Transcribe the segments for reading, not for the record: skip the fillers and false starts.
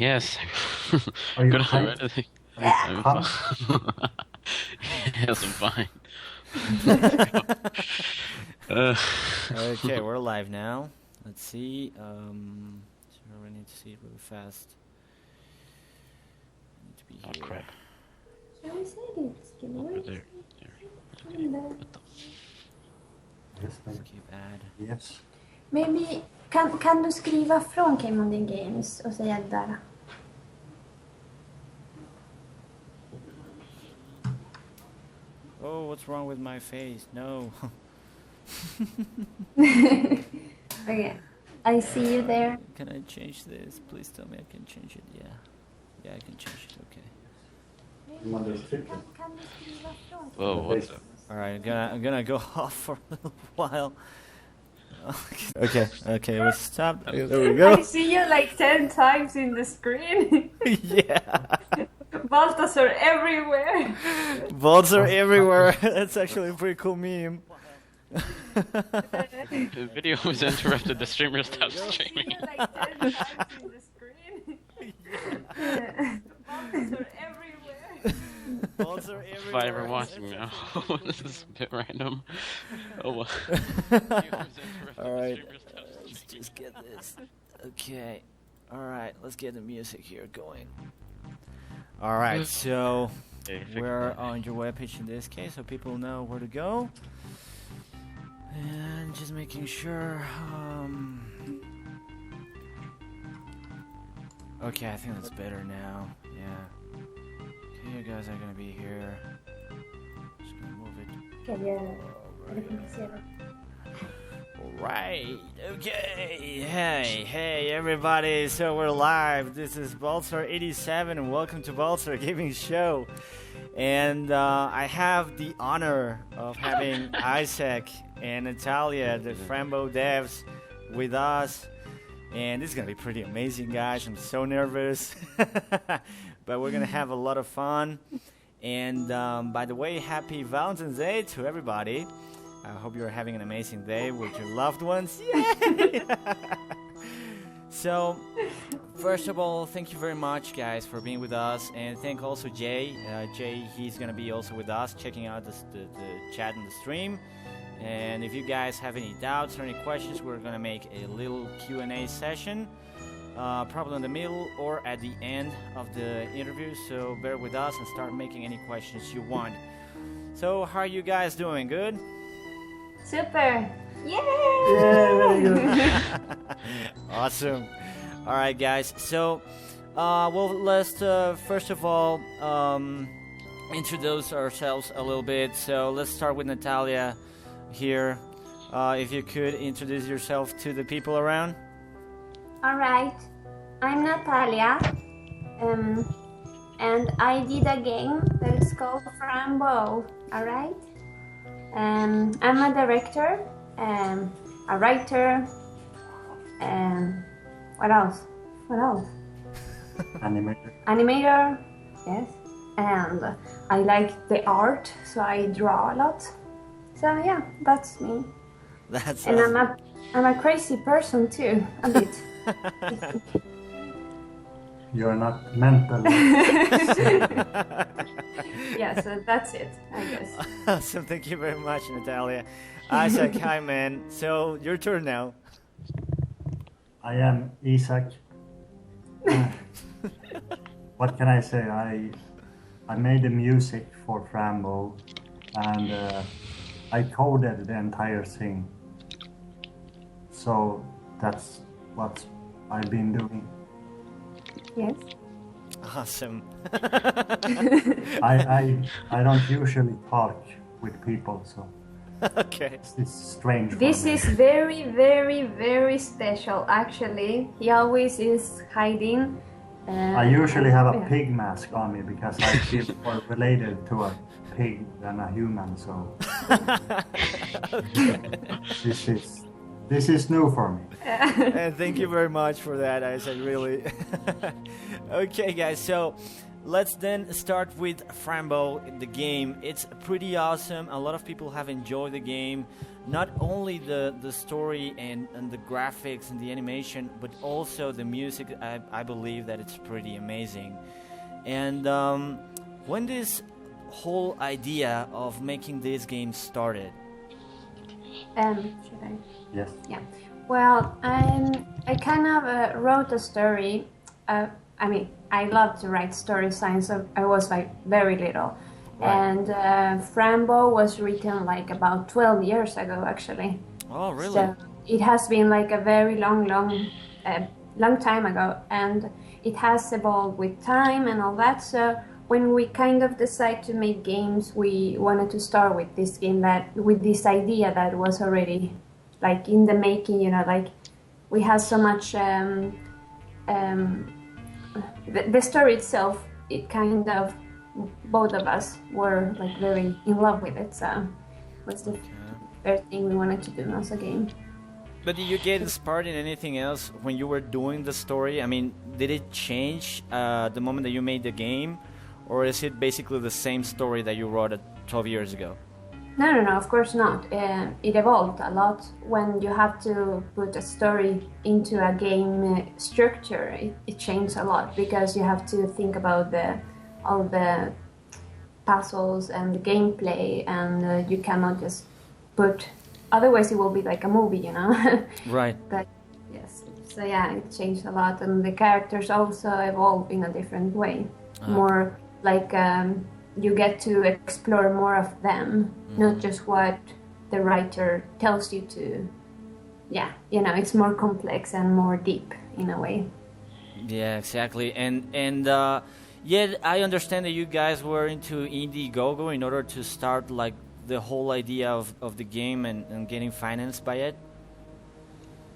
Yes. Are you Good fine? already. I'm I'm fine. Yes, I'm fine. Okay, we're live now. Let's see. So we need to see it really fast. Need to be Oh here. crap. Shall we say it? Over there. Yes, thank you. Skip ad. Yes. Maybe, kan du skriva från Game on the Games och säga det där? Oh, what's wrong with my face? No. Okay, I see you there. Can I change this? Please tell me I can change it. Yeah. Yeah, I can change it. Okay. Kan du skriva från? Whoa, what's up? All right, I'm gonna go off for a little while. Okay, let's stop. There we go. I see you like 10 times in the screen. Yeah. Baltasar everywhere. Balls are everywhere. That's actually a pretty cool meme. The video was interrupted. The streamer stopped I see streaming. you like 10 times in the screen. Baltasar everywhere. Balls are If everywhere. I ever watching now, this is a bit random. Oh well. All right, let's just get this. Okay, all right, let's get the music here going. All right, so we're on your webpage in this case, so people know where to go. And just making sure. Okay, I think that's better now. Yeah. Okay, you guys are gonna be here. Just gonna move it. Okej, jag rekommenderar. Right. Okay. Hey, everybody. So we're live. This is Baltasar 87, and welcome to Baltasar Gaming Show. And I have the honor of having Isaac and Natalia, the Fran Bow Devs, with us. And this is gonna be pretty amazing, guys. I'm so nervous, but we're gonna have a lot of fun. And by the way, happy Valentine's Day to everybody. I hope you're having an amazing day with your loved ones. Yay! So, first of all, thank you very much, guys, for being with us. And thank also Jay. Jay, he's going to be also with us, checking out the chat and the stream. And if you guys have any doubts or any questions, we're going to make a little Q&A session. Probably in the middle or at the end of the interview. So bear with us and start making any questions you want. So, how are you guys doing? Good? Super! Yay! Yeah, very good. Awesome. All right, guys. So, well, let's first of all introduce ourselves a little bit. So, let's start with Natalia here. If you could introduce yourself to the people around. Alright, I'm Natalia. And I did a game that is called Fran Bow. Alright? I'm a director, a writer, what else? Animator, yes. And I like the art, so I draw a lot. So yeah, that's me. That's And awesome. I'm a crazy person too, a bit. You're not mentally. Yeah, so that's it, I guess. Awesome. Thank you very much, Natalia. Isaac, hi, man. So, your turn now. I am Isaac. What can I say? I made the music for Fran Bow, and I coded the entire thing. So that's what I've been doing. Yes. Awesome. I don't usually talk with people, so Okay. it's strange for This me. is very, very, very special, actually. He always is hiding. I usually have a pig mask on me because I feel more related to a pig than a human, so this is new for me. And thank you very much for that, Isaac, really. Okay, guys, so let's then start with Fran Bow, the game. It's pretty awesome. A lot of people have enjoyed the game. Not only the story and the graphics and the animation, but also the music. I believe that it's pretty amazing. And when this whole idea of making this game started? Should I? Yes. Yeah. Well, I kind of wrote a story. I mean, I love to write stories since I was like very little. Right. And Fran Bow was written like about 12 years ago, actually. Oh, really? So it has been like a very long time ago, and it has evolved with time and all that. So when we kind of decided to make games, we wanted to start with this game with this idea that was already like in the making. You know, like we had so much. The story itself, it kind of, both of us were like very in love with it. So it was the first thing we wanted to do as a game. But did you get inspired in anything else when you were doing the story? I mean, did it change the moment that you made the game? Or is it basically the same story that you wrote 12 years ago? No, of course not. It evolved a lot. When you have to put a story into a game structure, it changes a lot because you have to think about all the puzzles and the gameplay, and you cannot just put. Otherwise, it will be like a movie, you know. Right. But yes, so yeah, it changed a lot, and the characters also evolve in a different way. More like you get to explore more of them, not just what the writer tells you to. Yeah, you know, it's more complex and more deep in a way. Yeah, exactly. And yeah, I understand that you guys were into Indiegogo in order to start like the whole idea of the game and getting financed by it.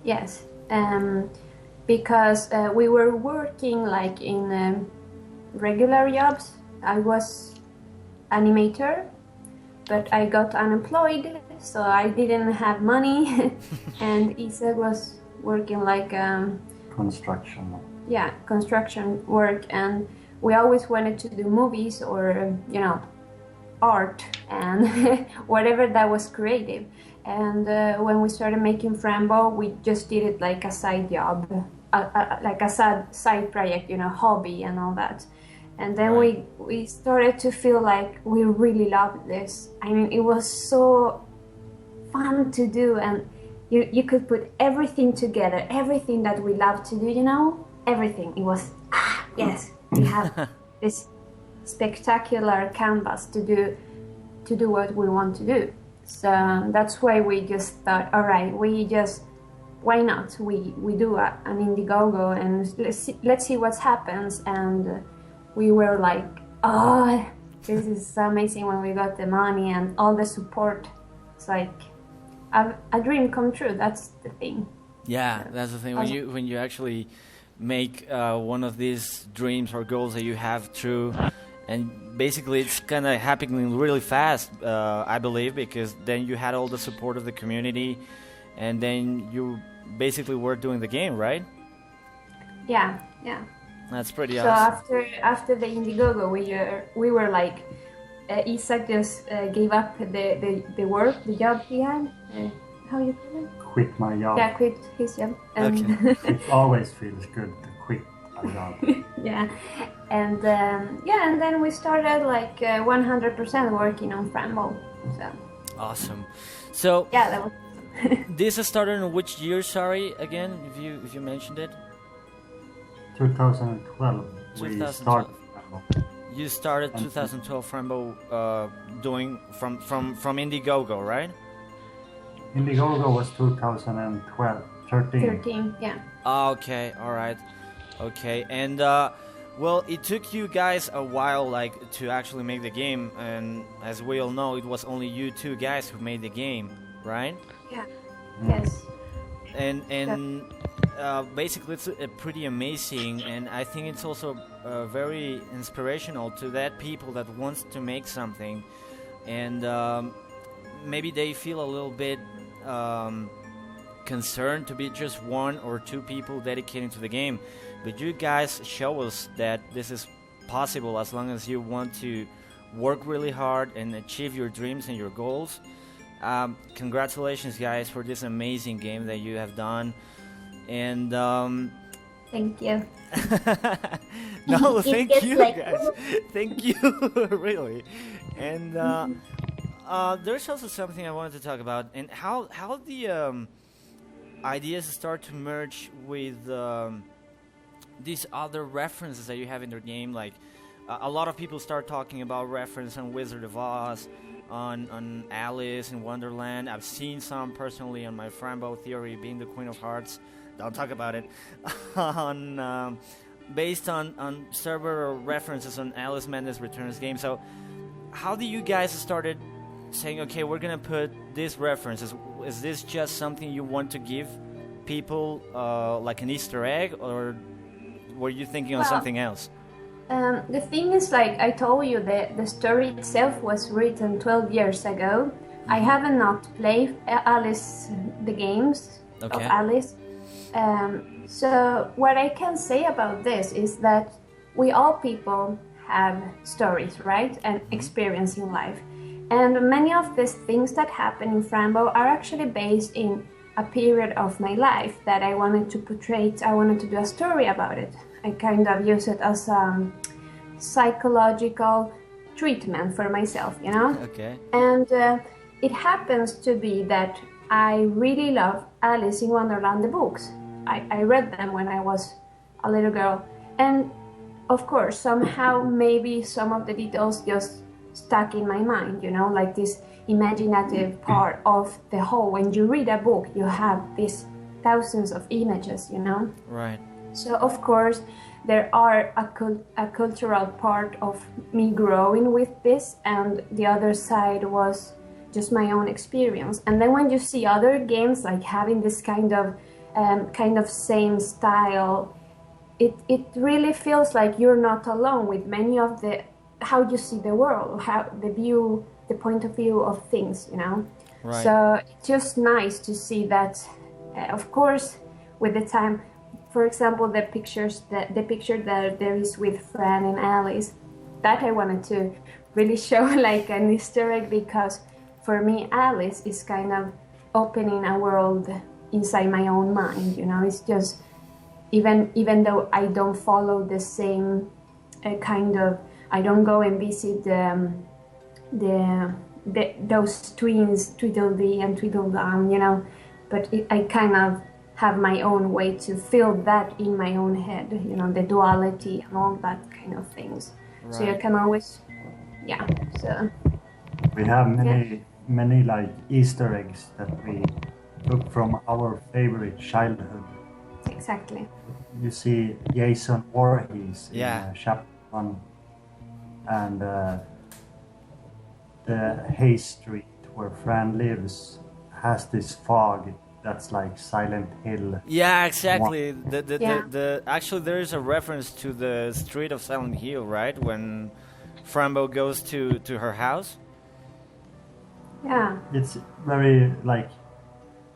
Yes, because we were working like in regular jobs. I was animator, but I got unemployed, so I didn't have money. And Isa was working like Construction. yeah, construction work, and we always wanted to do movies or you know, art and whatever that was creative. And when we started making Fran Bow, we just did it like a side job, like a side project, you know, hobby and all that. And then we started to feel like we really loved this. I mean, it was so fun to do, and you could put everything together, everything that we love to do, you know, everything. It was, yes, we have this spectacular canvas to do what we want to do. So that's why we just thought, all right, why not? We do an Indiegogo and let's see what happens. And we were like, oh, this is so amazing when we got the money and all the support. It's like a dream come true. That's the thing. Yeah, that's the thing. When you actually make one of these dreams or goals that you have true, and basically it's kind of happening really fast, I believe, because then you had all the support of the community, and then you basically were doing the game, right? Yeah. That's pretty so awesome. So after the Indiegogo, we were like, Isaac just gave up the job he had. How you call it? Quit my job. Yeah, quit his job. Okay. It always feels good to quit a job. Yeah, and and then we started like 100% working on Fran Bow. So Awesome. So yeah, that was. this started in which year? Sorry, again, if you mentioned it. 2012. 2012. We started. You started 2012 Fran Bow doing from Indiegogo, right? Indiegogo was 2012, 13. 13, yeah. Okay, all right. Okay, and well, it took you guys a while, like, to actually make the game, and as we all know, it was only you two guys who made the game, right? Yeah. Yes. And basically, it's pretty amazing, and I think it's also very inspirational to that people that wants to make something, and maybe they feel a little bit concerned to be just one or two people dedicating to the game. But you guys show us that this is possible as long as you want to work really hard and achieve your dreams and your goals. Congratulations, guys, for this amazing game that you have done. And Thank you. no, It thank gets you, like- guys. Thank you, really. And there's also something I wanted to talk about, and how the ideas start to merge with these other references that you have in your game. Like a lot of people start talking about reference on Wizard of Oz, on Alice in Wonderland. I've seen some personally on my Fran Bow theory, being the Queen of Hearts. Don't talk about it. on based on server references on Alice Madness Returns game. So how do you guys started saying, okay, we're gonna put this reference? Is this just something you want to give people like an Easter egg, or were you thinking on something else? The thing is, like I told you, the story itself was written 12 years ago. I haven't not played Alice, the games of Okay. Alice. So what I can say about this is that we all people have stories, right? And experience in life. And many of these things that happen in Fran Bow are actually based in a period of my life that I wanted to portray. I wanted to do a story about it. I kind of use it as a psychological treatment for myself, you know? Okay. And it happens to be that I really love Alice in Wonderland, the books. I read them when I was a little girl. And of course, somehow maybe some of the details just stuck in my mind, you know, like this imaginative part of the whole. When you read a book, you have these thousands of images, you know? Right. So of course, there are a cultural part of me growing with this, and the other side was just my own experience. And then when you see other games like having this kind of same style, it really feels like you're not alone with many of the how you see the world, how the point of view of things, you know. Right. So it's just nice to see that. Of course, with the time, for example, the picture that there is with Fran and Alice, that I wanted to really show like an Easter egg, because for me, Alice is kind of opening a world inside my own mind, you know. It's just, even though I don't follow the same kind of, I don't go and visit those twins, Tweedledee and Tweedledum, you know, but I kind of have my own way to feel that in my own head, you know, the duality and all that kind of things. Right. So you can always, yeah, so. We have many like Easter eggs that we took from our favorite childhood. Exactly. You see Jason Voorhees Yeah. in chapter 1, and the Hay Street where Fran lives has this fog that's like Silent Hill. Yeah, exactly. Yeah. The actually there is a reference to the street of Silent Hill, right? When Fran Bow goes to her house. Yeah. It's very like,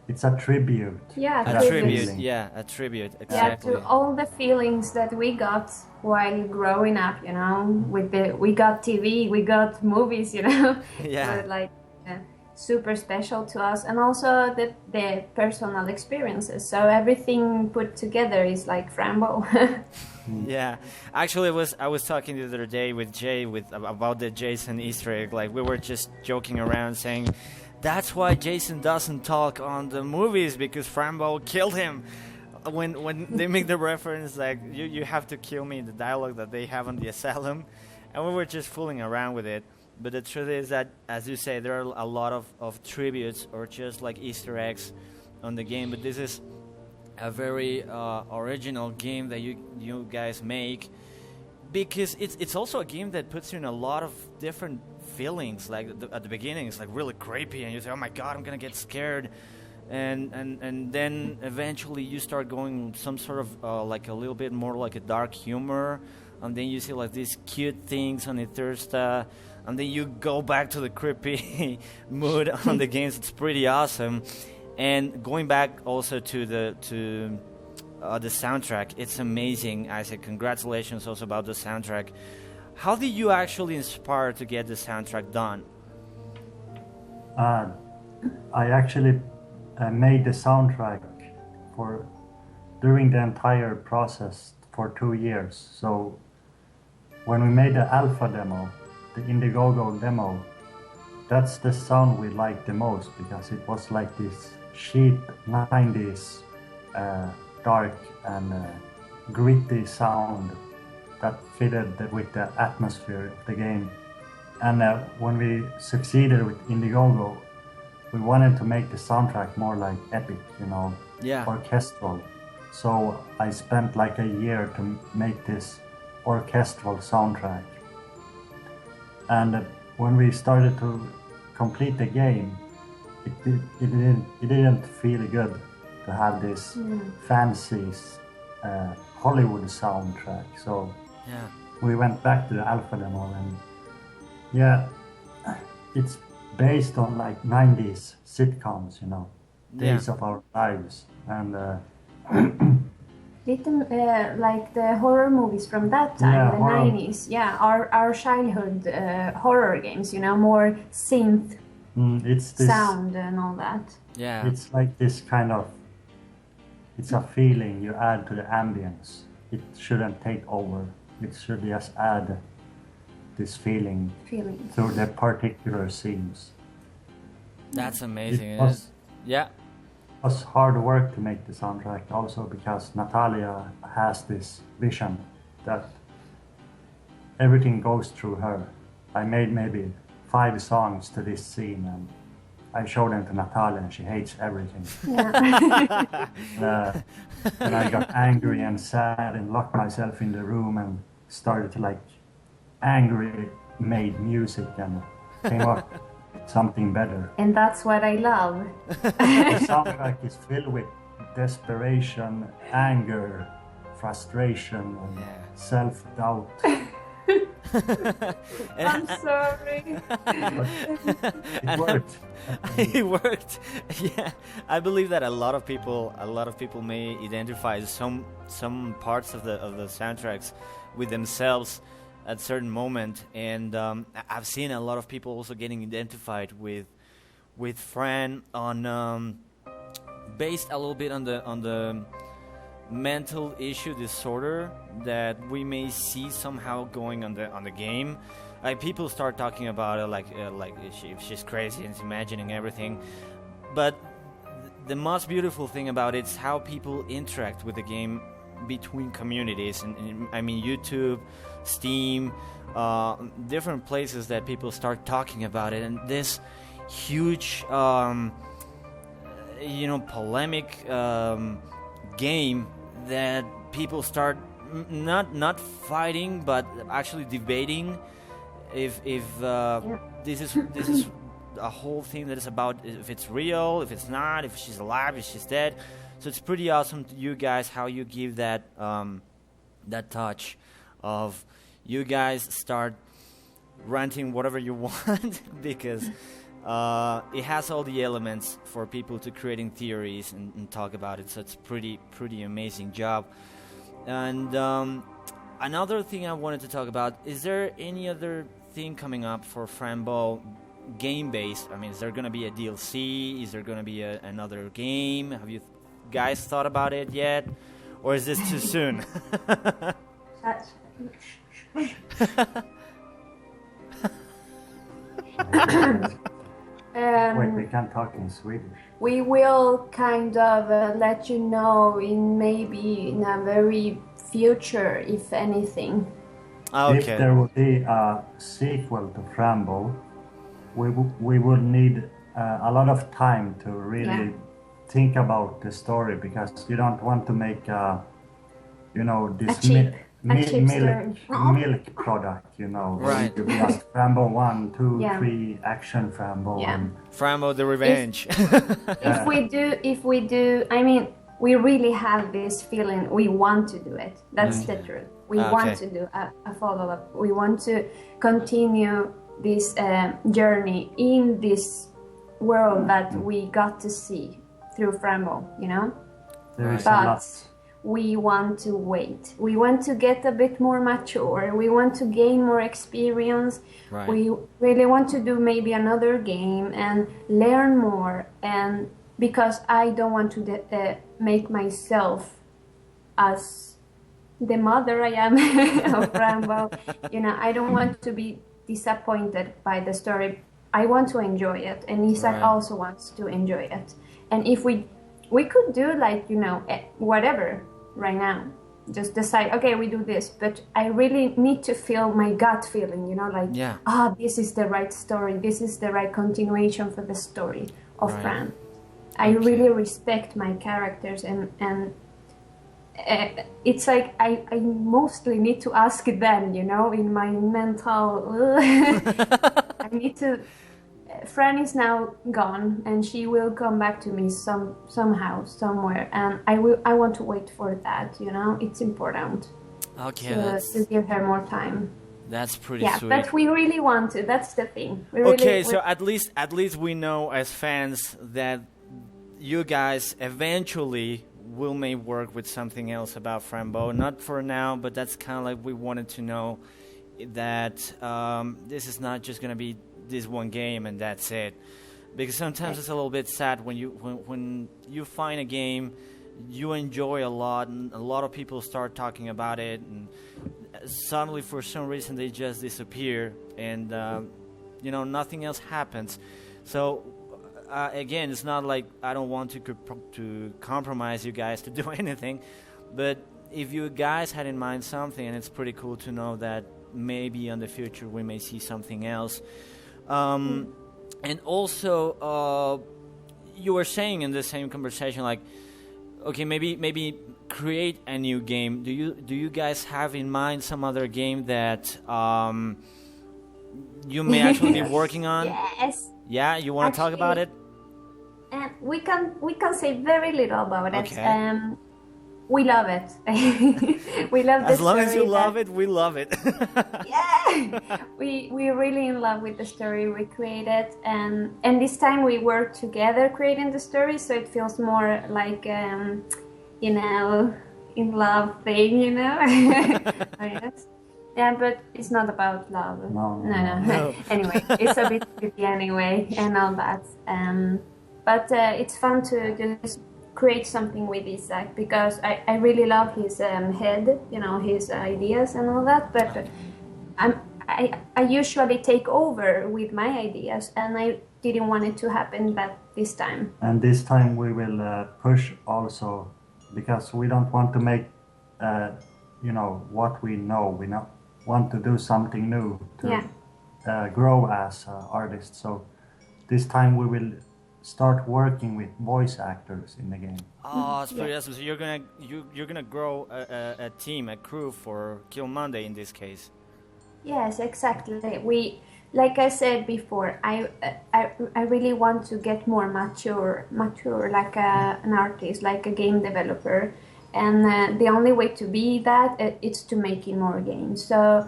it's a tribute. Yeah, A That's tribute, feeling. yeah, a tribute, Yeah, exactly. to all the feelings that we got while growing up, you know, we got TV, we got movies, you know, Yeah. were like super special to us, and also the personal experiences. So everything put together is like Fran Bow. Yeah, actually, I was talking the other day with Jay about the Jason Easter egg. Like we were just joking around, saying that's why Jason doesn't talk on the movies, because Fran Bow killed him. When they make the reference, like you have to kill me, the dialogue that they have on the asylum, and we were just fooling around with it. But the truth is that, as you say, there are a lot of tributes or just like Easter eggs on the game. But this is a very original game that you guys make, because it's also a game that puts you in a lot of different feelings. Like at the beginning, it's like really creepy, and you say, "Oh my God, I'm gonna get scared," and then eventually you start going some sort of like a little bit more like a dark humor, and then you see like these cute things on Etherstar, and then you go back to the creepy mood on the games. It's pretty awesome. And going back also to the soundtrack. It's amazing. I said congratulations also about the soundtrack. How did you actually inspire to get the soundtrack done? I actually made the soundtrack for during the entire process for 2 years. So when we made the alpha demo, the Indiegogo demo, that's the sound we liked the most because it was like this cheap 90s dark and gritty sound that fitted with the atmosphere of the game. And when we succeeded with Indiegogo, we wanted to make the soundtrack more like epic, orchestral. So I spent like a year to make this orchestral soundtrack. And when we started to complete the game, it didn't feel good to have this fancy Hollywood soundtrack. So we went back to the alpha demo, and it's based on like 90s sitcoms, Days of Our Lives, and like the horror movies from that time, the 90s. Yeah, our childhood horror games, more synth it's this sound and all that. Yeah, it's like this kind of, it's a feeling you add to the ambience. It shouldn't take over. It should just add this feeling through the particular scenes. That's amazing. It was Yeah. hard work to make the soundtrack also because Natalia has this vision that everything goes through her. I made maybe 5 songs to this scene and I showed them to Natalia and she hates everything. Yeah. And I got angry and sad and locked myself in the room and started to angry made music and came up with something better. And that's what I love. The soundtrack is filled with desperation, anger, frustration, and self-doubt. I'm sorry. It worked. It worked. Yeah, I believe that a lot of people may identify some parts of the soundtracks with themselves at certain moment, and I've seen a lot of people also getting identified with Fran on based a little bit on the mental issue disorder that we may see somehow going on the game. Like people start talking about it like if she's crazy and imagining everything, but the most beautiful thing about it is how people interact with the game between communities, and I mean YouTube, Steam, different places that people start talking about it, and this huge polemic game that people start not fighting but actually debating if this is a whole thing that is about if it's real, if it's not, if she's alive, if she's dead. So it's pretty awesome to you guys how you give that that touch of you guys start ranting whatever you want because it has all the elements for people to creating theories and talk about it. So it's pretty amazing job. And another thing I wanted to talk about, is there any other thing coming up for Fran Bow game-based? I mean, is there going to be a DLC? Is there going to be another game? Have you guys thought about it yet? Or is this too soon? Wait, we can't talk in Swedish. We will kind of let you know in a very future, if anything. Okay. If there will be a sequel to Fran Bow, we will need a lot of time to really think about the story, because you don't want to make this milk product, Right. You just Fran Bow 1, 2, 3 action Fran Bow. Yeah. And Fran Bow the Revenge. If we do, I mean, we really have this feeling we want to do it. That's the truth. We want to do a follow-up. We want to continue this journey in this world that we got to see through Fran Bow, there is a lot. we want to wait. We want to get a bit more mature. We want to gain more experience. Right. We really want to do maybe another game and learn more. And because I don't want to make myself as the mother I am of Fran Bow, I don't want to be disappointed by the story. I want to enjoy it, and Isaac also wants to enjoy it. And if we could do like, whatever right now, just decide, okay, we do this, but I really need to feel my gut feeling, this is the right story, this is the right continuation for the story of Fran. I really respect my characters, and it's like I mostly need to ask them, in my mental I need to. Fran is now gone, and she will come back to me somehow, somewhere, and I want to wait for that. It's important. Okay, to give her more time. That's pretty sweet. Yeah, but we really want to. That's the thing. So at least we know as fans that you guys eventually will may work with something else about Fran Bow. Not for now, but that's kind of like we wanted to know that this is not just gonna be this one game and that's it, because sometimes it's a little bit sad when you find a game you enjoy a lot and a lot of people start talking about it, and suddenly for some reason they just disappear and nothing else happens. So again, it's not like I don't want to compromise you guys to do anything, but if you guys had in mind something, and it's pretty cool to know that maybe in the future we may see something else. And also, you were saying in the same conversation, like, okay, maybe create a new game. Do you guys have in mind some other game that you may actually be working on? Yes. Yeah, you want to talk about it? We can say very little about it. Okay. We love it. We love the story. As long as you love it, we love it. Yeah, we're really in love with the story we created, and this time we work together creating the story, so it feels more like in love thing, Yes. Yeah, but it's not about love. No. Anyway, it's a bit creepy anyway, and all that. But it's fun to just create something with Isaac, because I really love his head, his ideas and all that, but I usually take over with my ideas, and I didn't want it to happen that this time. And this time we will push also, because we don't want to make what we know. We want to do something new to grow as artists. So this time we will start working with voice actors in the game. Oh, it's pretty awesome. So you're gonna grow a team, a crew for Kill Monday in this case. Yes, exactly. We, like I said before, I really want to get more mature, like an artist, like a game developer, and the only way to be that is to making more games. So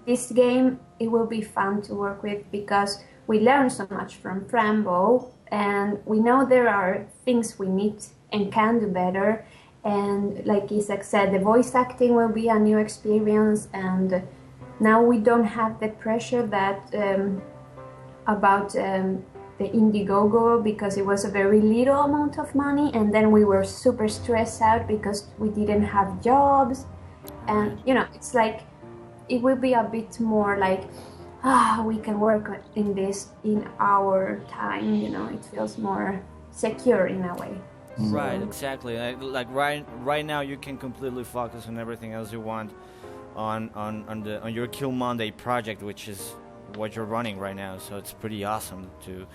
this game, it will be fun to work with, because we learn so much from Fran Bow, and we know there are things we need and can do better. And like Isaac said, the voice acting will be a new experience, and now we don't have the pressure that about the Indiegogo, because it was a very little amount of money, and then we were super stressed out because we didn't have jobs. And it's like it will be a bit more like, we can work in this in our time, it feels more secure in a way. Right, exactly. Like right now you can completely focus on everything else you want on your Kill Monday project, which is what you're running right now. So it's pretty awesome to.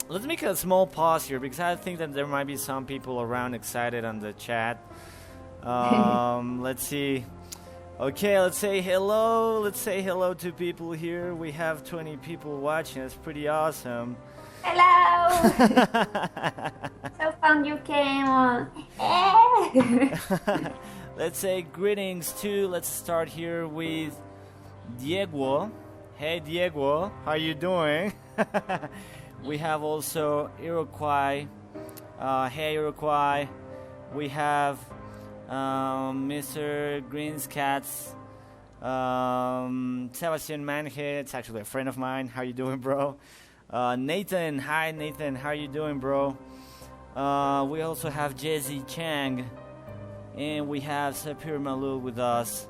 Let's make a small pause here, because I think that there might be some people around excited on the chat. Let's see. Okay, let's say hello. Let's say hello to people here. We have 20 people watching. That's pretty awesome. Hello! So fun you came on. Let's say greetings too. Let's start here with Diego. Hey Diego, how you doing? We have also Iroquois. Hey Iroquois. we have Mr. Green's Cats, Sebastian Manje. It's actually a friend of mine. How you doing, bro? Nathan, hi Nathan. How you doing, bro? We also have Jesse Chang, and we have Sapir Malou with us.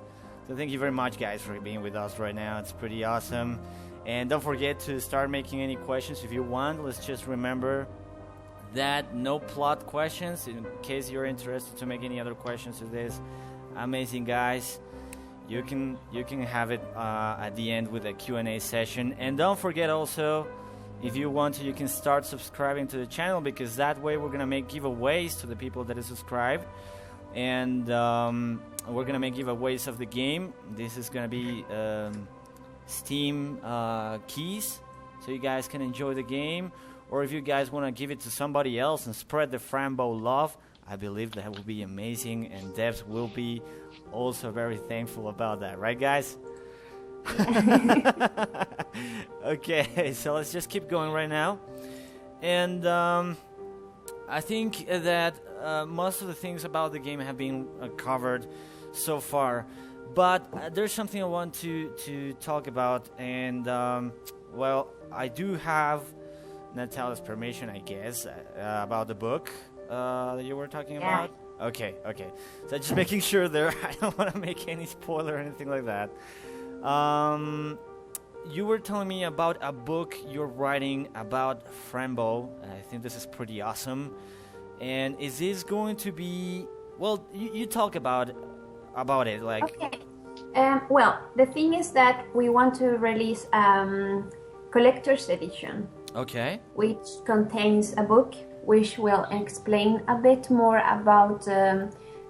So thank you very much, guys, for being with us right now. It's pretty awesome. And don't forget to start making any questions if you want. Let's just remember that no plot questions in case you're interested to make any other questions to this amazing guys. You can have it at the end with a Q&A session. And don't forget also, if you want to, you can start subscribing to the channel, because that way we're gonna make giveaways to the people that are subscribed. And we're gonna make giveaways of the game. This is gonna be Steam keys, so you guys can enjoy the game. Or if you guys want to give it to somebody else and spread the Fran Bow love, I believe that will be amazing, and devs will be also very thankful about that, right, guys? Okay, so let's just keep going right now. And I think that most of the things about the game have been covered so far, but there's something I want to talk about, and well, I do have Natalia's permission, I guess, about the book that you were talking about. Okay. So just making sure there, I don't want to make any spoiler or anything like that. You were telling me about a book you're writing about Fran Bow. I think this is pretty awesome. And is this going to be... Well, you talk about it, like... Okay. Well, the thing is that we want to release collector's edition. Okay. Which contains a book which will explain a bit more about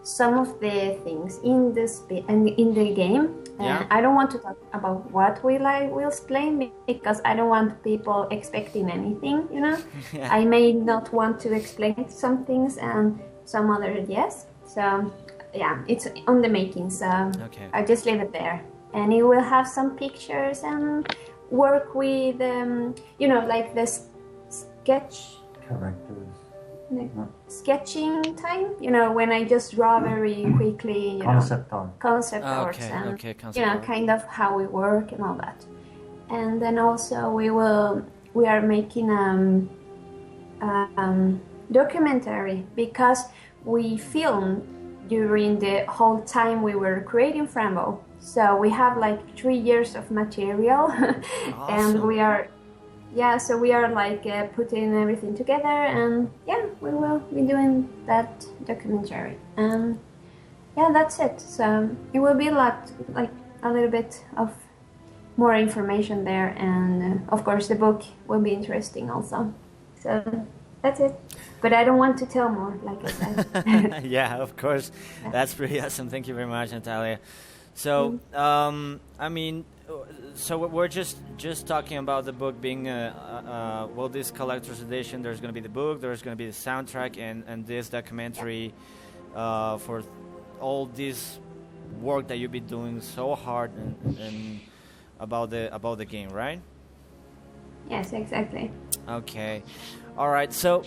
some of the things in the game. Yeah. I don't want to talk about what will explain, because I don't want people expecting anything, you know. Yeah. I may not want to explain some things and some other yes. So yeah, it's on the making, so Okay. I'll just leave it there. And it will have some pictures and work with, you know, like the sketch... Characters. Sketching time, you know, when I just draw very quickly, Concept art. Concept arts, and concept you know, art. kind of how we work and all that. And then also we are making documentary, because we filmed during the whole time we were creating Fran Bow. So we have like 3 years of material. Awesome. And we are like putting everything together, and yeah, we will be doing that documentary. And yeah, that's it. So it will be a little bit of more information there, and of course the book will be interesting also. So that's it. But I don't want to tell more, like I said. Yeah, of course. That's pretty awesome. Thank you very much, Natalia. So, I mean, so we're just talking about the book being, well, this collector's edition. There's going to be the book, there's going to be the soundtrack, and this documentary for all this work that you've been doing so hard and about the game, right? Yes, exactly. Okay. All right. So,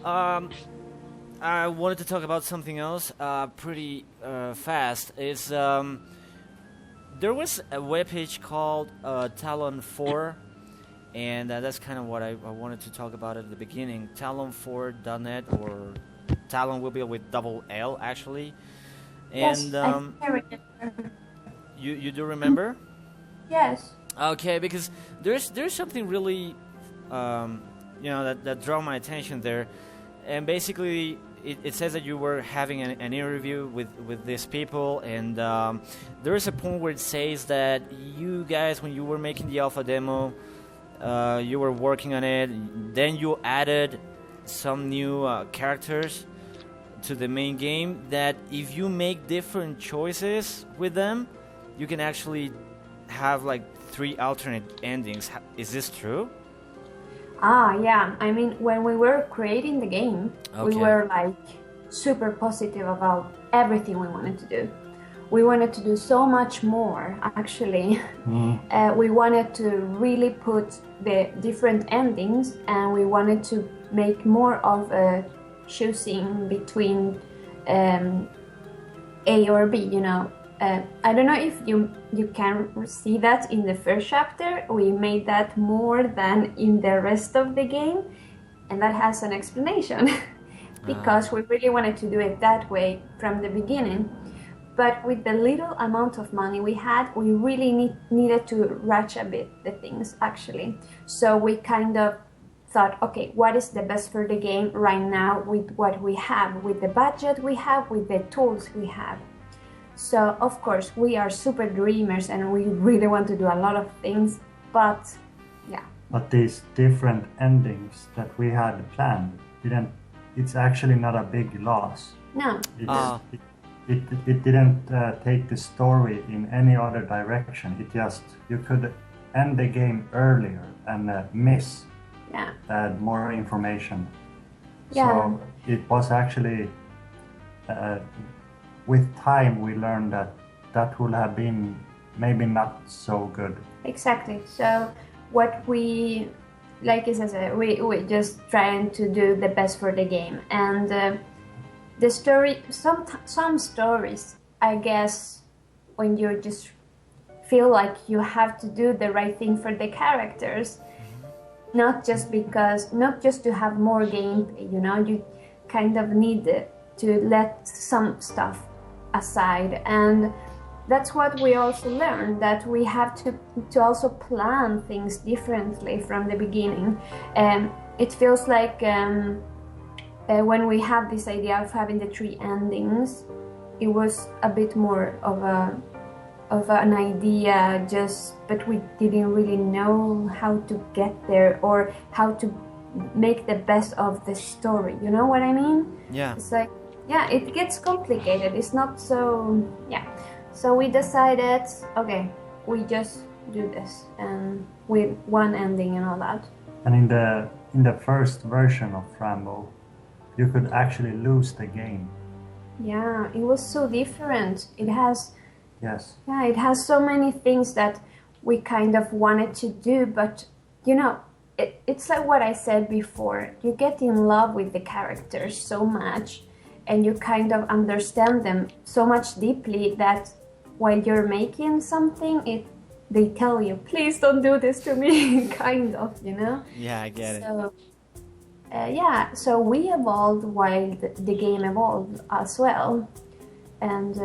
I wanted to talk about something else pretty fast. Is there was a webpage called Talon 4, and that's kind of what I wanted to talk about at the beginning. Talon4.net, or Talon will be with double L actually. And Yes, I remember. you do remember? Yes. Okay, because there's something really you know that drew my attention there, and basically it says that you were having an interview with these people, and there is a point where it says that you guys, when you were making the alpha demo, you were working on it, then you added some new characters to the main game, that if you make different choices with them, you can actually have like 3 alternate endings. Is this true? Yeah. I mean, when we were creating the game, we were like super positive about everything we wanted to do. We wanted to do so much more, actually. We wanted to really put the different endings, and we wanted to make more of a choosing between A or B, you know. I don't know if you can see that in the first chapter. We made that more than in the rest of the game, and that has an explanation because we really wanted to do it that way from the beginning. But with the little amount of money we had, we really needed to rush a bit the things, actually. So we kind of thought, okay, what is the best for the game right now with what we have, with the budget we have, with the tools we have. So, of course, we are super dreamers and we really want to do a lot of things, but yeah. But these different endings that we had planned, it's actually not a big loss. No. It didn't take the story in any other direction. You could end the game earlier and miss more information. Yeah. So it was actually, with time we learned that would have been maybe not so good. Exactly. So what we, like I said, we just trying to do the best for the game. And the story, some stories, I guess, when you just feel like you have to do the right thing for the characters, not just to have more gameplay, you know, you kind of need to let some stuff aside. And that's what we also learned, that we have to also plan things differently from the beginning. It feels like when we had this idea of having the 3 endings, it was a bit more of an idea, but we didn't really know how to get there or how to make the best of the story. You know what I mean? Yeah. It's like, yeah, it gets complicated. It's not so, yeah. So we decided, okay, we just do this, and with one ending and all that. And in the first version of Fran Bow, you could actually lose the game. Yeah, it was so different. It has so many things that we kind of wanted to do, but you know, it's like what I said before. You get in love with the characters so much, and you kind of understand them so much deeply that while you're making something, they tell you, please don't do this to me, kind of, you know? Yeah, I get it. So we evolved while the game evolved as well. And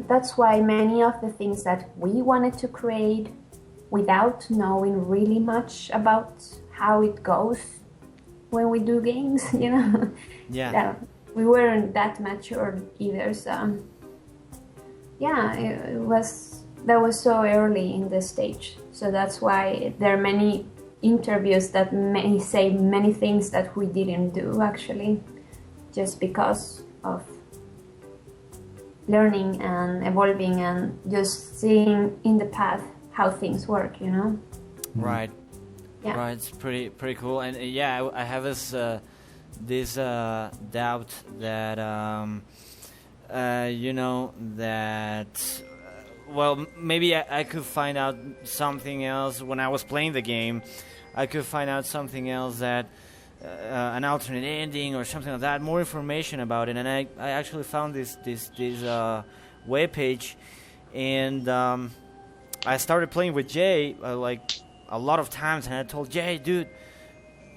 that's why many of the things that we wanted to create without knowing really much about how it goes when we do games, you know? Yeah. We weren't that mature either, so yeah, that was so early in the stage. So that's why there are many interviews that may say many things that we didn't do actually, just because of learning and evolving and just seeing in the path how things work, you know? Right. Yeah. Right, it's pretty cool. And yeah, I have this doubt that you know, that well, maybe I could find out something else when I was playing the game. I could find out something else, that an alternate ending or something like that, more information about it. And I actually found this web page, and I started playing with Jay like a lot of times, and I told Jay, dude,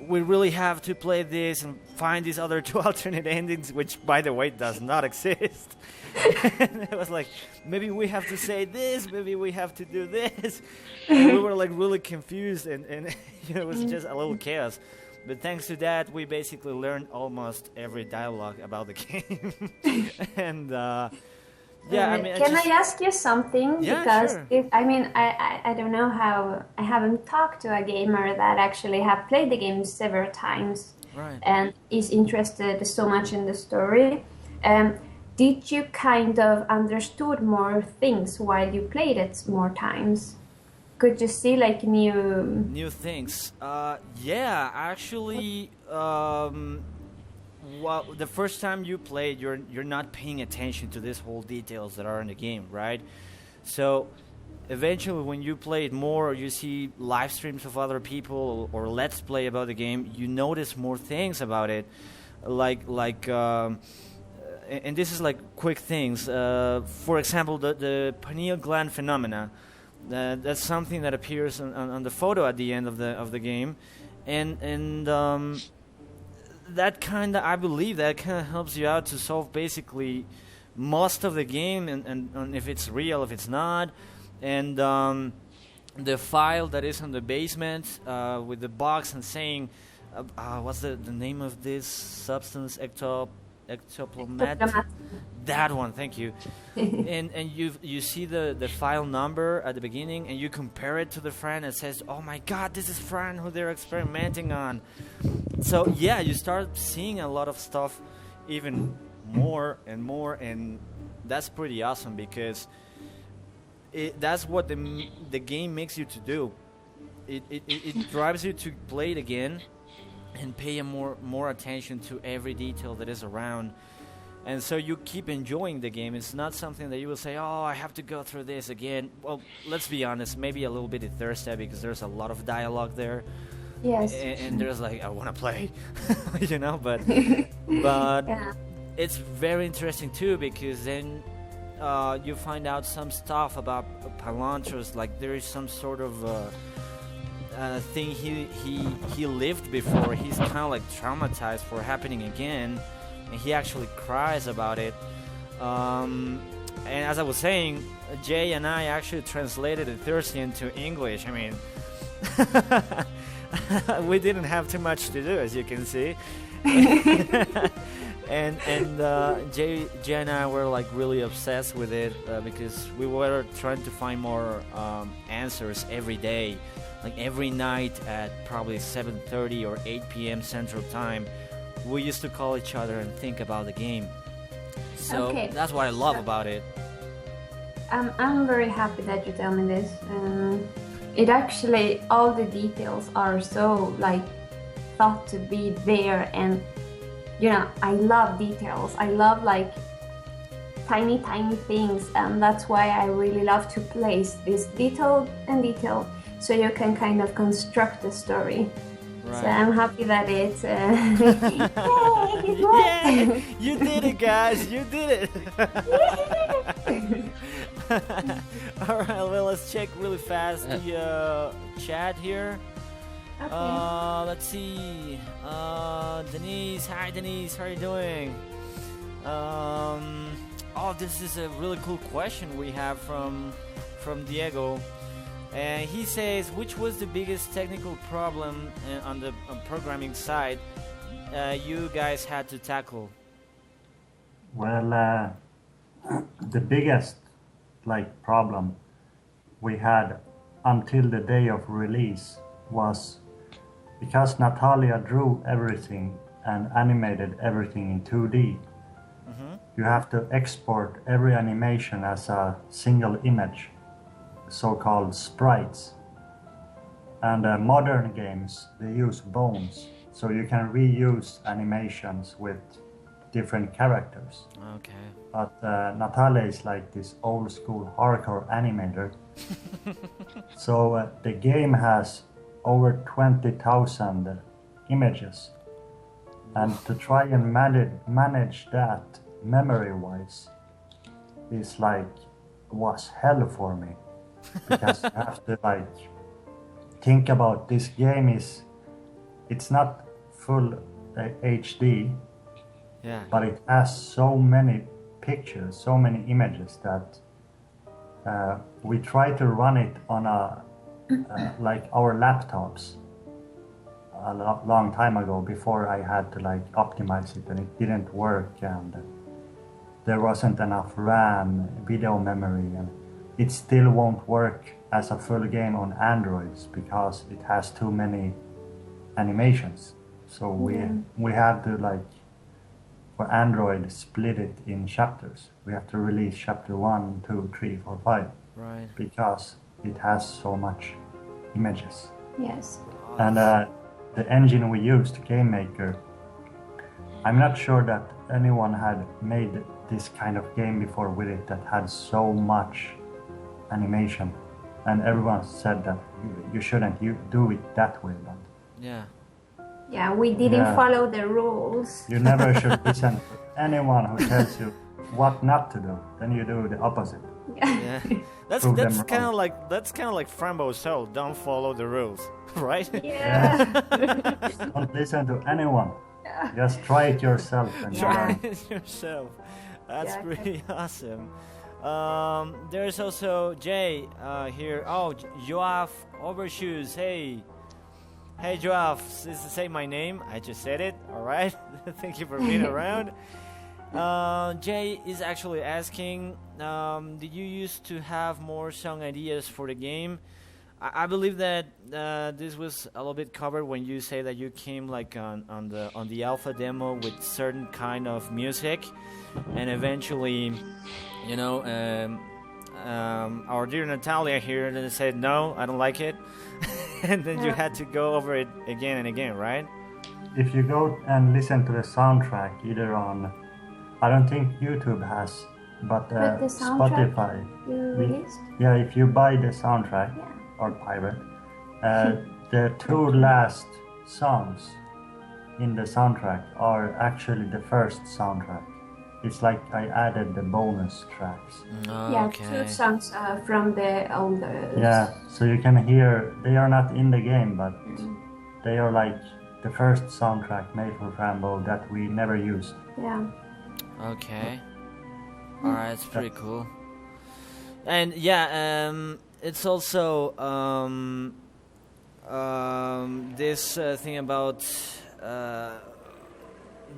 we really have to play this and find these other 2 alternate endings, which, by the way, does not exist. And it was like, maybe we have to say this, maybe we have to do this. And we were like really confused, and you know, it was just a little chaos. But thanks to that, we basically learned almost every dialogue about the game. And yeah, I mean, can I ask you something? Yeah, because sure. I don't know how, I haven't talked to a gamer that actually have played the game several times, right, and is interested so much in the story. Did you kind of understood more things while you played it more times? Could you see like new things? Yeah, actually, well, the first time you played, you're not paying attention to these whole details that are in the game, right? So eventually, when you play it more, or you see live streams of other people or let's play about the game, you notice more things about it, like and this is like quick things. For example, the pineal gland phenomena. That's something that appears on the photo at the end of the game, and that kind of, I believe that kind of helps you out to solve basically most of the game, and if it's real, if it's not, and the file that is on the basement with the box and saying what's the name of this substance, ectoplasmat. That one, thank you. and you see the file number at the beginning, and you compare it to the friend and says, oh my god, this is Fran who they're experimenting on. So yeah, you start seeing a lot of stuff even more and more, and that's pretty awesome because that's what the game makes you to do. It drives you to play it again and pay more attention to every detail that is around. And so you keep enjoying the game. It's not something that you will say, oh, I have to go through this again. Well, let's be honest, maybe a little bit thirsty because there's a lot of dialogue there. Yes. And there's like, I want to play, you know, but Yeah. it's very interesting too because then you find out some stuff about Palantros, like there is some sort of thing he lived before. He's kind of like traumatized for happening again, and he actually cries about it. And as I was saying, Jay and I actually translated it Thirsty into English. I mean, we didn't have too much to do, as you can see. and Jay and I were like really obsessed with it because we were trying to find more answers every day. Like every night at probably 7:30 or 8 p.m. Central Time, we used to call each other and think about the game. So Okay. that's what I love about it. I'm very happy that you tell me this. It actually, all the details are so like thought to be there, and you know, I love details. I love like tiny things, and that's why I really love to place this detail so you can kind of construct the story. Right. So I'm happy that it's Yeah, you did it, guys. You did it. All right, well, let's check really fast the chat here. Okay. Let's see. Denise, hi Denise, how are you doing? Oh, this is a really cool question we have from Diego. And he says, which was the biggest technical problem on the programming side you guys had to tackle? Well, the biggest problem we had until the day of release was because Natalia drew everything and animated everything in 2D. Mm-hmm. You have to export every animation as a single image, so-called sprites. And modern games, they use bones, so you can reuse animations with different characters. Okay. But Natalia is like this old school hardcore animator. So the game has over 20,000 images. And to try and manage that memory-wise was hell for me. Because you have to think about this game it's not full HD, Yeah. but it has so many pictures, so many images that we try to run it on our laptops a long time ago before I had to optimize it, and it didn't work, and there wasn't enough RAM, video memory, and it still won't work as a full game on Androids because it has too many animations. So we have to for Android split it in chapters. We have to release chapter 1, 2, 3, 4, 5. Right. Because it has so much images. Yes. And the engine we used, Game Maker, I'm not sure that anyone had made this kind of game before with it that had so much animation. And everyone said that you shouldn't do it that way. But Yeah. Yeah, we didn't follow the rules. You never should listen to anyone who tells you what not to do. Then you do the opposite. Yeah, that's Prove kind them of like Fran Bow Devs. Don't follow the rules, right? Yeah. Don't listen to anyone. Just try it yourself and Try learn. it yourself. That's Yeah. pretty awesome. There's also Jay here. Oh, Joaf Overshoes. Hey, Joaf. This is say my name. I just said it. All right. Thank you for being around. Jay is actually asking, did you used to have more song ideas for the game? I believe that this was a little bit covered when you say that you came like on the alpha demo with certain kind of music, and eventually, you know, our dear Natalia here then said no, I don't like it, and then you had to go over it again and again, right? If you go and listen to the soundtrack, either on, I don't think YouTube has, but But the soundtrack Spotify. you released? Yeah, if you buy the soundtrack or pirate, the two last songs in the soundtrack are actually the first soundtrack. It's like I added the bonus tracks. Yeah, Okay. 2 songs from the older. Yeah, so you can hear, they are not in the game, but they are like the first soundtrack made for Fran Bow that we never used. Yeah. Okay. Alright, that's pretty cool. And yeah, it's also this thing about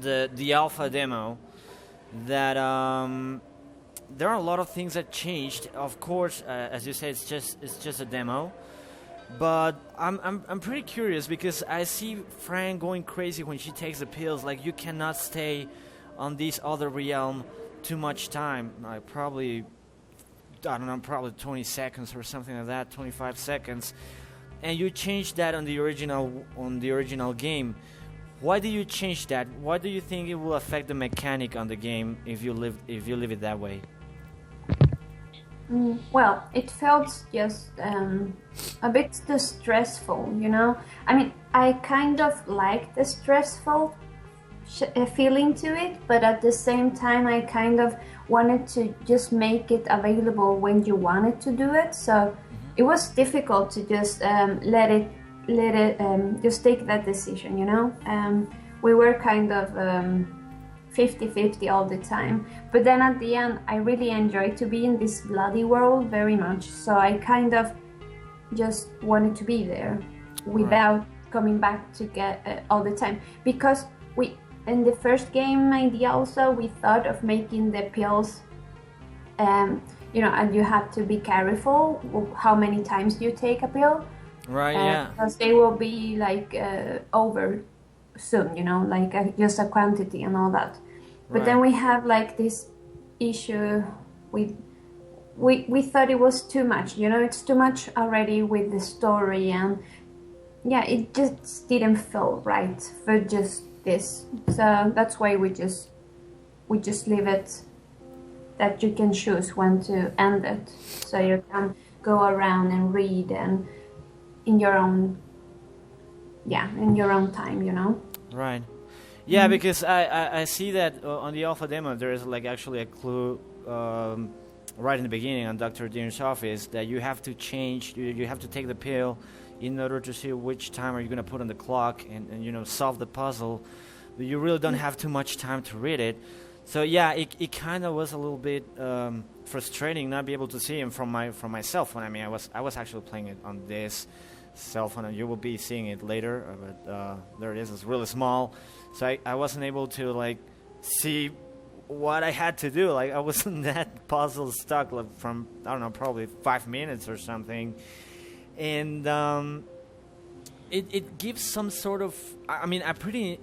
the alpha demo that there are a lot of things that changed. Of course, as you say, it's just a demo. But I'm pretty curious because I see Fran going crazy when she takes the pills. Like, you cannot stay on this other realm too much time. Like probably 20 seconds or something like that, 25 seconds. And you changed that on the original game. Why do you change that? Why do you think it will affect the mechanic on the game if you leave it that way? Well, it felt just a bit too stressful, you know? I mean, I kind of like the stressful feeling to it, but at the same time, I kind of wanted to just make it available when you wanted to do it. So it was difficult to just let it just take that decision, you know? We were kind of 50-50 all the time. But then at the end, I really enjoyed to be in this bloody world very much. So I kind of just wanted to be there without coming back to get all the time. Because in the first game idea also, we thought of making the pills, you know, and you have to be careful how many times you take a pill. Right, yeah. Because they will be like over soon, you know, like just a quantity and all that. But then we have like this issue with we thought it was too much, you know, it's too much already with the story, and yeah, it just didn't feel right for just this. So that's why we just leave it that you can choose when to end it, so you can go around and read and in your own time, you know. Right. Yeah, because I see that on the alpha demo there is like actually a clue right in the beginning on Dr. Dean's office that you have to change, you have to take the pill in order to see which time are you going to put on the clock and you know, solve the puzzle. But you really don't have too much time to read it. So yeah, it kind of was a little bit frustrating not be able to see him from my cell phone. I mean, I was actually playing it on this cell phone, and you will be seeing it later. But there it is. It's really small, so I wasn't able to like see what I had to do. Like, I was in that puzzle stuck like, from I don't know, probably 5 minutes or something, and it gives some sort of. I mean, I pretty.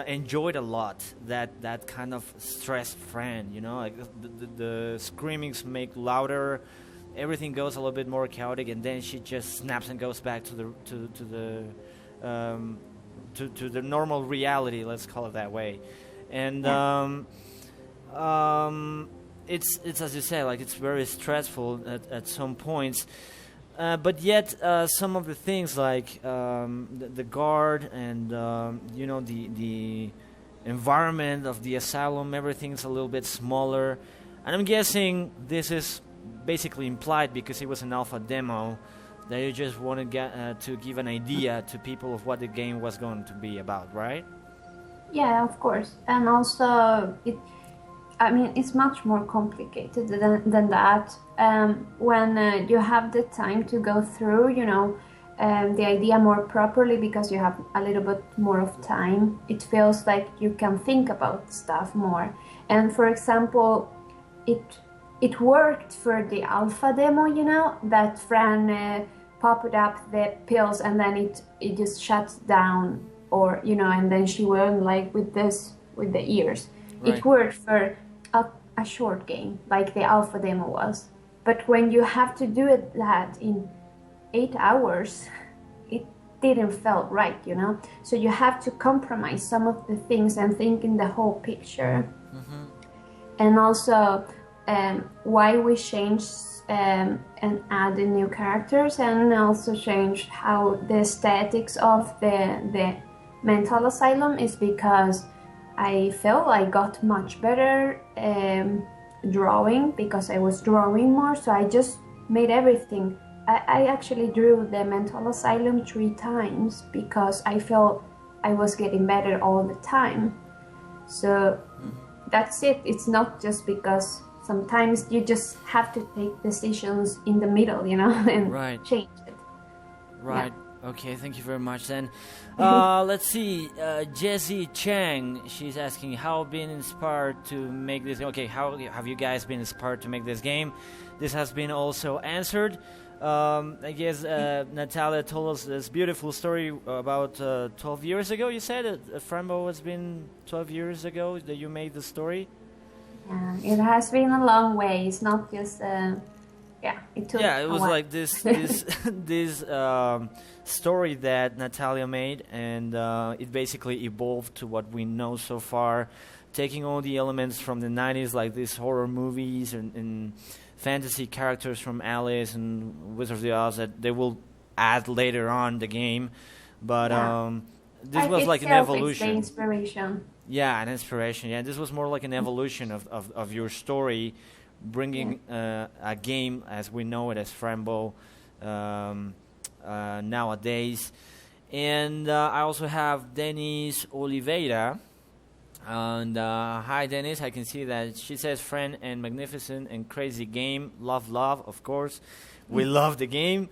Enjoyed a lot that kind of stressed Fran, you know, like the screamings make louder, everything goes a little bit more chaotic, and then she just snaps and goes back to the normal reality, let's call it that way. And it's as you say, like it's very stressful at some points. But yet, some of the things like the guard and the environment of the asylum, everything's a little bit smaller. And I'm guessing this is basically implied because it was an alpha demo that you just want to get to give an idea to people of what the game was going to be about, right? Yeah, of course. And also, it's much more complicated than that. When you have the time to go through, the idea more properly because you have a little bit more of time, it feels like you can think about stuff more. And for example, it worked for the alpha demo, that Fran popped up the pills and then it just shuts down, or and then she went like with the ears. Right. It worked for a short game like the alpha demo was, but when you have to do that in 8 hours, it didn't feel right, so you have to compromise some of the things and think in the whole picture. Mm-hmm. And also why we changed and added new characters, and also changed how the aesthetics of the mental asylum is because I felt I got much better drawing because I was drawing more, so I just made everything. I actually drew the mental asylum 3 times because I felt I was getting better all the time. So that's it. It's not just because sometimes you just have to take decisions in the middle, and right. Change it. Right. Yeah. Okay, thank you very much then. Let's see, Jessie Chang, she's asking how been inspired to make this. Okay, how have you guys been inspired to make this game? This has been also answered. I guess Natalia told us this beautiful story about 12 years ago. You said Fran Bow has been 12 years ago that you made the story? Yeah, it has been a long way. It's not just... it took it was a while. like this story that Natalia made, and it basically evolved to what we know so far, taking all the elements from the 90s, like these horror movies and fantasy characters from Alice and Wizard of the Oz that they will add later on the game. But this was like an evolution. It's the inspiration. Yeah, an inspiration. Yeah, this was more like an evolution of your story, bringing a game as we know it as Fran Bow nowadays. And I also have Denise Oliveira. And hi Dennis, I can see that she says Fran and magnificent and crazy game. Love, of course. We love the game.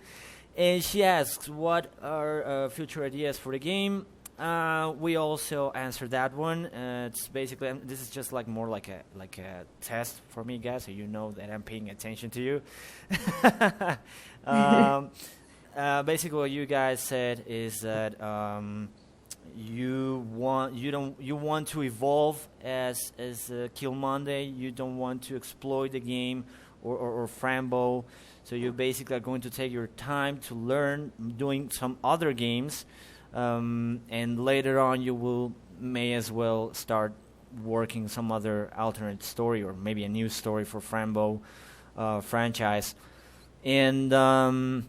And she asks what are future ideas for the game. We also answered that one. It's basically this is just like more like a test for me, guys, so you know that I'm paying attention to you. Basically, what you guys said is that you want to evolve as Kill Monday. You don't want to exploit the game or Fran Bow. So you basically are going to take your time to learn doing some other games. And later on you may as well start working some other alternate story or maybe a new story for Fran Bow franchise. And also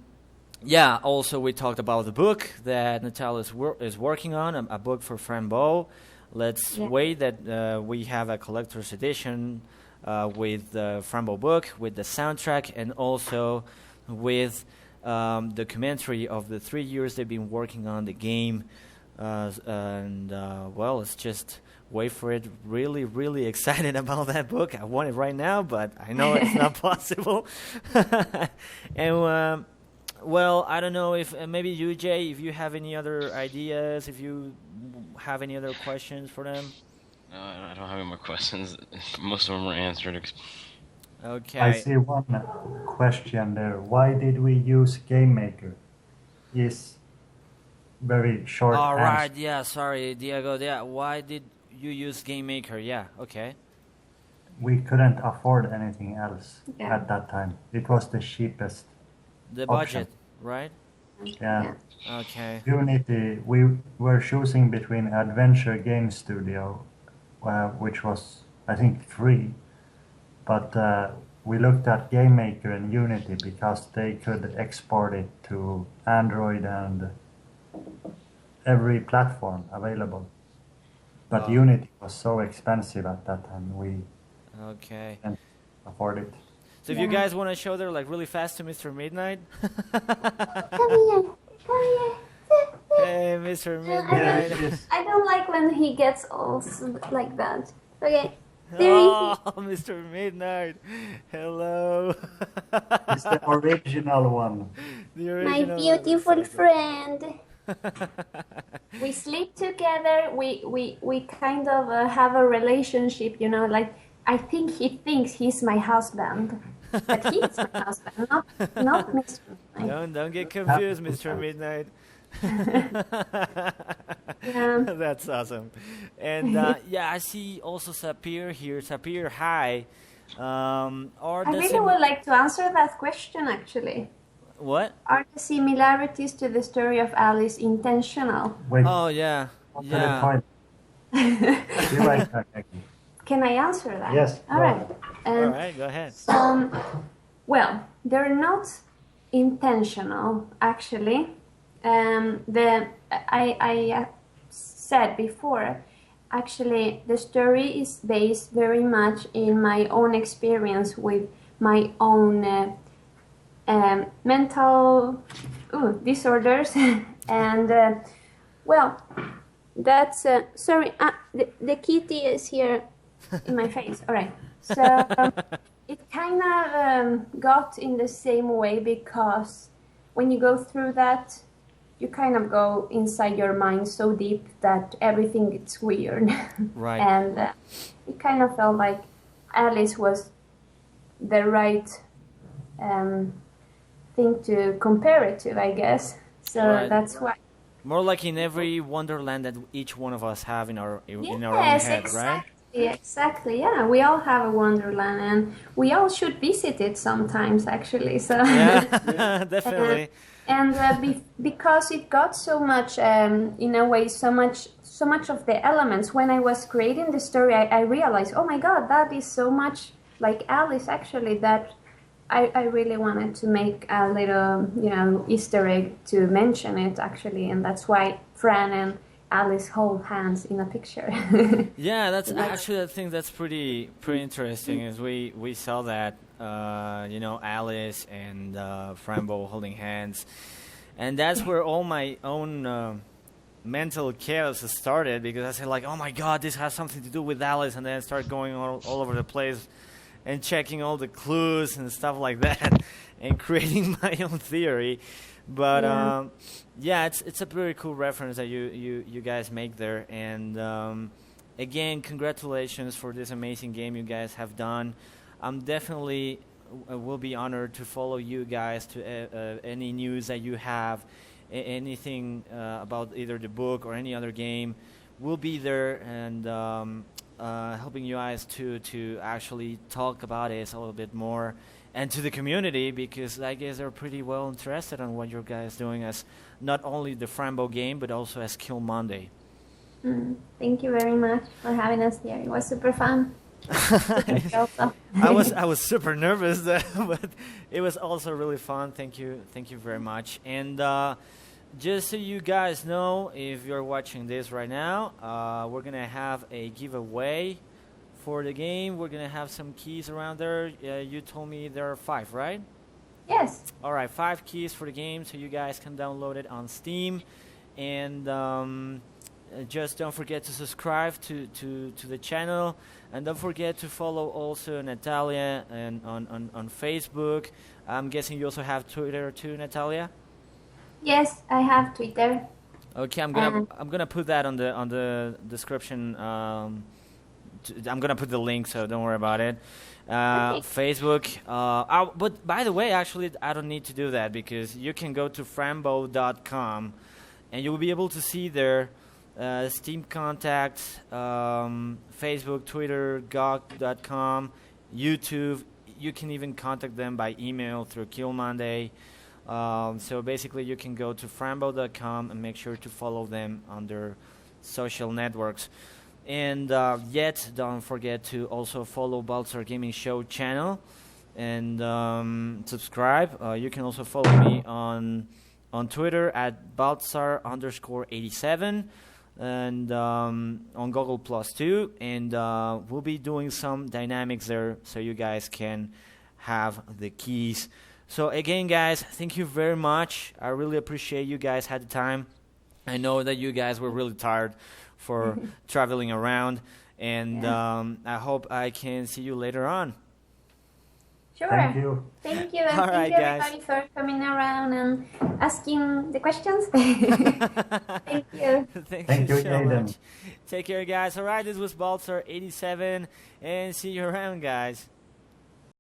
we talked about the book that Natalia is working on, a book for Fran Bow. Let's wait that we have a collector's edition with the Fran Bow book, with the soundtrack, and also with documentary of the 3 years they've been working on the game, let's just wait for it. Really, really excited about that book. I want it right now, but I know it's not possible. And I don't know if maybe you, Jay, if you have any other ideas, if you have any other questions for them. No, I don't have any more questions. Most of them were answered. Okay. I see one question there. Why did we use Game Maker? Is very short. All right. Yeah. Sorry, Diego. Yeah. Why did you use Game Maker? Yeah. Okay. We couldn't afford anything else at that time. It was the cheapest. The option. budget, right? Yeah. Okay. Unity. We were choosing between Adventure Game Studio, which was I think free. But we looked at GameMaker and Unity because they could export it to Android and every platform available. But Unity was so expensive at that time, we can't afford it. So if you guys want to show there like really fast to Mr. Midnight. Come here. Hey, Mr. Midnight. I don't like when he gets all like that. Okay. Oh, Mr. Midnight. Hello. It's the original one. The My original beautiful friend. We sleep together. We kind of have a relationship, you know, like I think he thinks he's my husband. But he's my husband, not Mr. Midnight. Don't get confused, Mr. Midnight. Yeah. That's awesome. And yeah, I see also Sapir here. Sapir, hi. I really would like to answer that question actually. What? Are the similarities to the story of Alice intentional? Wait, Oh yeah. Yeah. Be right back. Can I answer that? Yes. All right. All right, go ahead. Well, they're not intentional actually. I said before, actually, the story is based very much in my own experience with my own mental disorders, and well, that's sorry. The kitty is here in my face. All right, so it kind of got in the same way because when you go through that, you kind of go inside your mind so deep that everything gets weird. Right. And it kind of felt like Alice was the right thing to compare it to, I guess. So that's why. More like in every wonderland that each one of us have in our own Yes, head, exactly, right? Exactly. Yeah, we all have a wonderland, and we all should visit it sometimes, actually. So. Yeah, definitely. And because it got so much, in a way, so much of the elements. When I was creating the story, I realized, oh my God, that is so much like Alice, actually, that I really wanted to make a little, Easter egg to mention it, actually, and that's why Fran and Alice hold hands in a picture. Yeah, that's actually I think that's pretty interesting. Is we saw that Alice and Fran Bow holding hands, and that's where all my own mental chaos started, because I said like, oh my God, this has something to do with Alice, and then I started going all over the place and checking all the clues and stuff like that, and creating my own theory. But yeah, it's a very cool reference that you guys make there. And again, congratulations for this amazing game you guys have done. I'm definitely will be honored to follow you guys to any news that you have, anything about either the book or any other game. We'll be there and helping you guys to actually talk about it a little bit more. And to the community, because I guess they're pretty well interested in what you guys doing as not only the Fran Bow game, but also as Kill Monday. Thank you very much for having us here. It was super fun. I was super nervous, but it was also really fun. Thank you very much. And just so you guys know, if you're watching this right now, we're gonna have a giveaway for the game. We're gonna have some keys around there. You told me there are 5, right? Yes. All right, 5 keys for the game, so you guys can download it on Steam. And just don't forget to subscribe to the channel, and don't forget to follow also Natalia and on Facebook. I'm guessing you also have Twitter too, Natalia. Yes, I have Twitter. Okay, I'm gonna put that on the description. I'm gonna put the link, so don't worry about it. Okay. Facebook. But by the way, actually, I don't need to do that, because you can go to franbow.com and you will be able to see there Steam contacts, Facebook, Twitter, GOG.com, YouTube. You can even contact them by email through Kill Monday. So basically, you can go to franbow.com and make sure to follow them on their social networks. And yet, don't forget to also follow Baltasar Gaming Show channel. and subscribe. You can also follow me on Twitter at Baltasar_87 and on Google Plus too. And we'll be doing some dynamics there so you guys can have the keys. So again, guys, thank you very much. I really appreciate you guys had the time. I know that you guys were really tired for traveling around, and I hope I can see you later on. Sure. Thank you. Thank you, and All thank right, you guys. everybody for coming around and asking the questions. Thank you. Thank you so Jaden. much. Take care, guys. All right, this was Baltasar87, and see you around, guys.